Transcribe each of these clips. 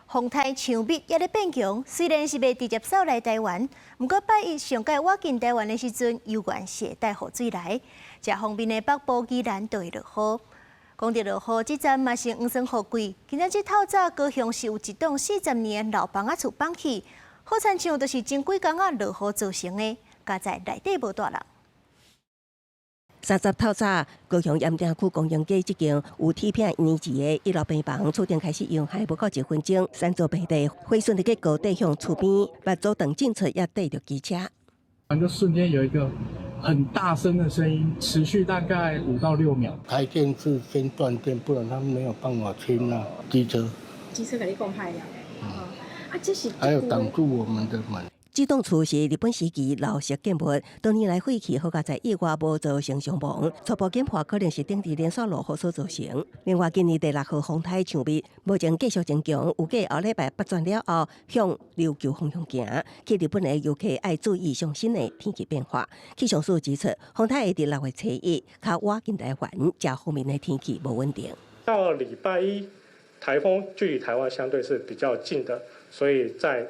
風台強密也咧變強，雖然是未直接掃來台灣，不過拜一上屆我進台灣的時陣，有關係帶雨水來，這方面的北部依然都會落雨。講到落雨，這站嘛是黃霜雨季。今仔日透早，高雄是有一棟40年的老房仔厝放起，好親像就是前幾工仔落雨造成的，加在內底無大人。30透早，高雄鹽埕區公園街這間有鐵片年紀的一樓平房，厝頂開始用還不到1分鐘，山竹平地飛順的個高地向厝邊，把左等進車也對着機車，就瞬間有一個很大聲的聲音，持續大概5到6秒。台電是先斷電，不然他們沒有辦法清啊。機車給你講害了，這是還有擋住我們的門。這棟厝是日本時期老式建物，多年來廢棄，好加在意外無造成傷亡。初步檢判可能是當地連續落雨所造成。另外，今年第6號風台強密，目前繼續增強，預計後禮拜8轉了後向琉球方向行。去日本的遊客要注意上新的天氣變化。氣象署指出，風台會在6月初1較晚進台灣，這方面的天氣不穩定。到禮拜1，颱風距離台灣相對是比較近的，所以在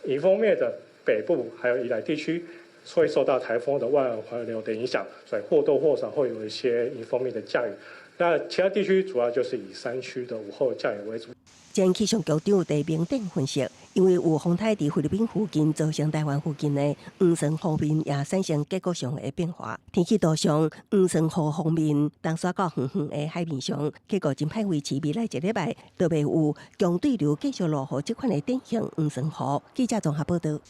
迎風面的北部還有宜蘭地區會受到颱風的外圍環流的影響，所以或多或少會有一些迎風面的降雨。那其他地區主要就是以山區的午後降雨為主。前氣象局長陳明典分析，因為有風台在菲律賓附近造成台灣附近的黃霜鋒面也產生結構上的變化。天氣圖上，黃霜鋒方面東沙到遠遠的海面上，結果真歹維持未來1禮拜都未有強對流繼續落雨這款的典型黃霜鋒。記者綜合報道。